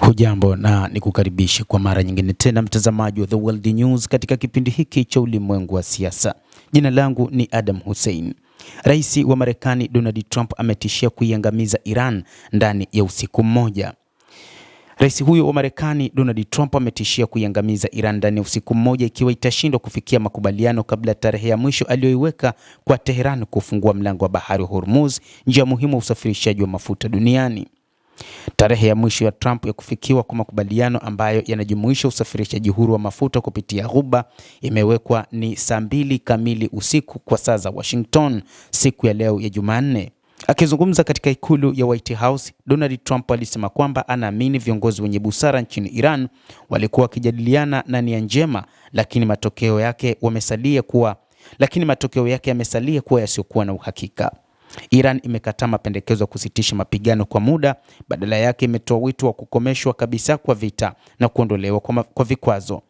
Hujambo na nikukaribishe kwa mara nyingine tena mtazamaji wa The World News katika kipindi hiki cha ulimwengu wa siasa. Jina langu ni Adam Hussein. Rais wa Marekani Donald Trump ametishia kuiangamiza Iran ndani ya usiku mmoja. Rais huyo wa Marekani Donald Trump ametishia kuiangamiza Iran ndani ya usiku mmoja ikiwa itashindwa kufikia makubaliano kabla ya tarehe ya mwisho aliyoiweka kwa Tehran kufungua mlango wa bahari wa Hormuz, njia muhimu ya usafirishaji wa mafuta duniani. Tarehe ya mwisho ya Trump ya kufikiwa kwa makubaliano ambayo yanajumuisha usafirishaji huru wa mafuta kupitia Ghuba imewekwa ni saa 2 kamili usiku kwa saa za Washington siku ya leo ya Jumanne. Akizungumza katika ikulu ya White House, Donald Trump alisema kwamba anaamini viongozi wenye busara nchini Iran walikuwa wakijadiliana na nia njema, lakini matokeo yake yamesalia kuwa yasiokuwa na uhakika. Iran imekataa mapendekezo ya kusitisha mapigano kwa muda, badala yake imetoa wito wa kukomeshwa kabisa kwa vita na kuondolewa kwa vikwazo.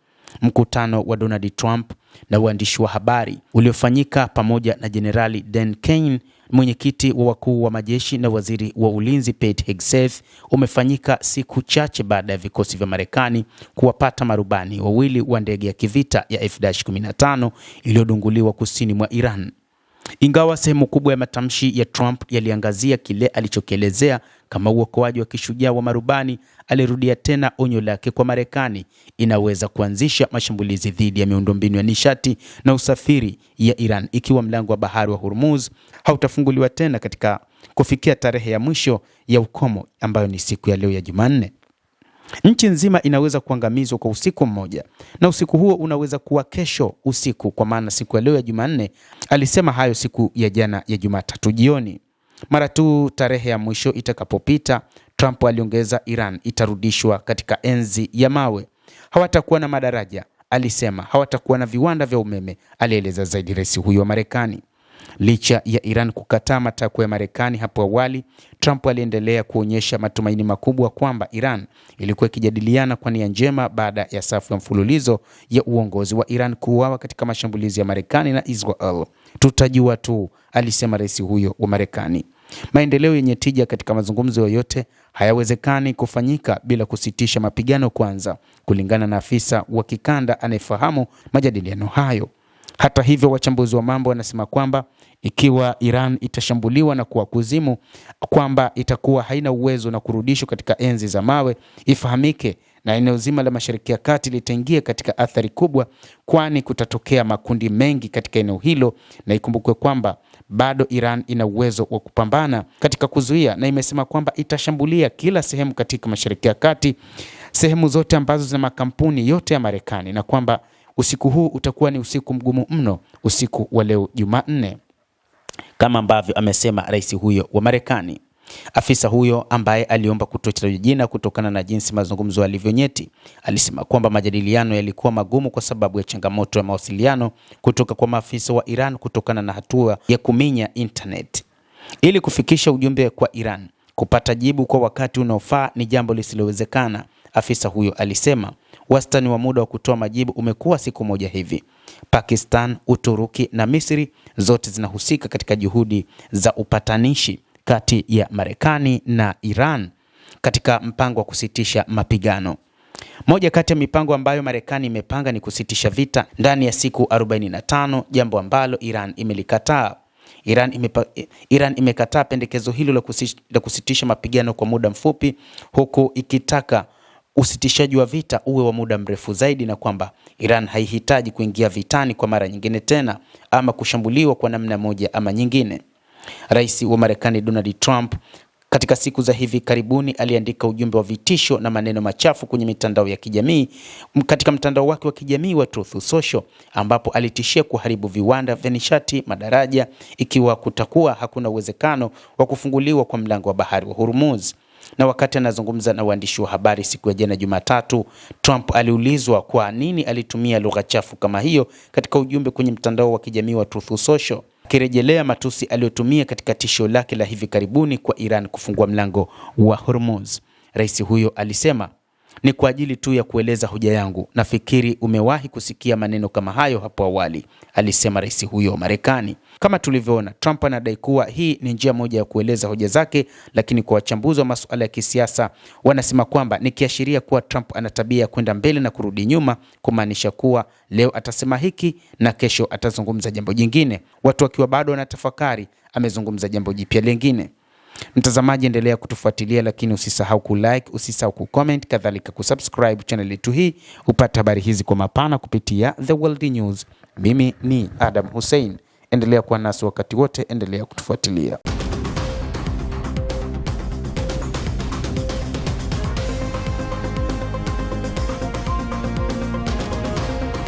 Mkutano wa Donald Trump na waandishi wa habari uliofanyika pamoja na Jenerali Dan Kane, mwenyekiti wa wakuu wa majeshi na waziri wa ulinzi Pete Hegseth, umefanyika siku chache baada ya vikosi vya Marekani kuwapata marubani wawili wa ndege ya kivita ya F-15 iliyodunguliwa kusini mwa Iran. Ingawa sehemu kubwa ya matamshi ya Trump yaliangazia kile alichokielezea kama uokoaji wa kishujaa wa marubani, alirudia tena onyo lake kwa Marekani inaweza kuanzisha mashambulizi dhidi ya miundombinu ya nishati na usafiri ya Iran ikiwa mlango wa bahari wa Hormuz hautafunguliwa tena katika kufikia tarehe ya mwisho ya ukomo ambayo ni siku ya leo ya Jumanne. Nchi nzima inaweza kuangamizwa kwa usiku mmoja, na usiku huo unaweza kuwa kesho usiku, kwa maana siku ya leo ya Jumanne. Alisema hayo siku ya jana ya Jumatatu jioni. Mara tu tarehe ya mwisho itakapopita, Trump aliongeza, Iran itarudishwa katika enzi ya mawe. Hawatakuwa na madaraja, alisema. Hawatakuwa na viwanda vya umeme, alieleza zaidi rais huyo wa Marekani. Licha ya Iran kukataa matakwa ya Marekani hapo awali, Trump aliendelea kuonyesha matumaini makubwa kwamba Iran ilikuwa ikijadiliana kwa nia njema baada ya safu ya mfululizo ya uongozi wa Iran kuuawa katika mashambulizi ya Marekani na Israel. Tutajua tu, alisema rais huyo wa Marekani. Maendeleo yenye tija katika mazungumzo yoyote hayawezekani kufanyika bila kusitisha mapigano kwanza, kulingana na afisa wa kikanda anayefahamu majadiliano hayo. Hata hivyo, wachambuzi wa mambo wanasema kwamba ikiwa Iran itashambuliwa na kuwa kuzimu, kwamba itakuwa haina uwezo na kurudishwa katika enzi za mawe. Ifahamike na eneo zima la Mashariki ya Kati litaingia katika athari kubwa, kwani kutatokea makundi mengi katika eneo hilo, na ikumbukwe kwamba bado Iran ina uwezo wa kupambana katika kuzuia, na imesema kwamba itashambulia kila sehemu katika Mashariki ya Kati, sehemu zote ambazo zina makampuni yote ya Marekani, na kwamba usiku huu utakuwa ni usiku mgumu mno, usiku wa leo Jumanne, kama ambavyo amesema rais huyo wa Marekani. Afisa huyo ambaye aliomba kutotajwa jina kutokana na jinsi mazungumzo yalivyonyeti, alisema kwamba majadiliano yalikuwa magumu kwa sababu ya changamoto ya mawasiliano kutoka kwa maafisa wa Iran kutokana na hatua ya kuminya internet. Ili kufikisha ujumbe kwa Iran, kupata jibu kwa wakati unaofaa ni jambo lisilowezekana, afisa huyo alisema. Wastani wa muda wa kutoa majibu umekuwa siku moja hivi. Pakistan, Uturuki na Misri zote zinahusika katika juhudi za upatanishi kati ya Marekani na Iran katika mpango wa kusitisha mapigano. Moja kati ya mipango ambayo Marekani imepanga ni kusitisha vita ndani ya siku 45, jambo ambalo Iran imelikataa. Iran imekataa pendekezo hilo la kusitisha mapigano kwa muda mfupi, huku ikitaka usitishaji wa vita uwe wa muda mrefu zaidi, na kwamba Iran haihitaji kuingia vitani kwa mara nyingine tena ama kushambuliwa kwa namna moja ama nyingine. Rais wa Marekani Donald Trump katika siku za hivi karibuni aliandika ujumbe wa vitisho na maneno machafu kwenye mitandao ya kijamii, katika mtandao wake wa kijamii wa Truth Social, ambapo alitishia kuharibu viwanda vya nishati, madaraja, ikiwa kutakuwa hakuna uwezekano wa kufunguliwa kwa mlango wa bahari wa Hormuz. Na wakati anazungumza na waandishi wa habari siku ya jana Jumatatu, Trump aliulizwa kwa nini alitumia lugha chafu kama hiyo katika ujumbe kwenye mtandao wa kijamii wa Truth Social, akirejelea matusi aliyotumia katika tisho lake la hivi karibuni kwa Iran kufungua mlango wa Hormuz. Rais huyo alisema, ni kwa ajili tu ya kueleza hoja yangu. Nafikiri umewahi kusikia maneno kama hayo hapo awali, alisema rais huyo wa Marekani. Kama tulivyoona, Trump anadai kuwa hii ni njia moja ya kueleza hoja zake, lakini kwa wachambuzi wa masuala ya kisiasa wanasema kwamba ni kiashiria kuwa Trump ana tabia ya kwenda mbele na kurudi nyuma, kumaanisha kuwa leo atasema hiki na kesho atazungumza jambo jingine. Watu wakiwa bado wanatafakari, amezungumza jambo jipya lingine. Mtazamaji, endelea kutufuatilia, lakini usisahau kulike, usisahau kucomment, kadhalika kusubscribe channel yetu hii upate habari hizi kwa mapana kupitia The World News. Mimi ni Adam Hussein. Endelea kuwa nasi wakati wote, endelea kutufuatilia.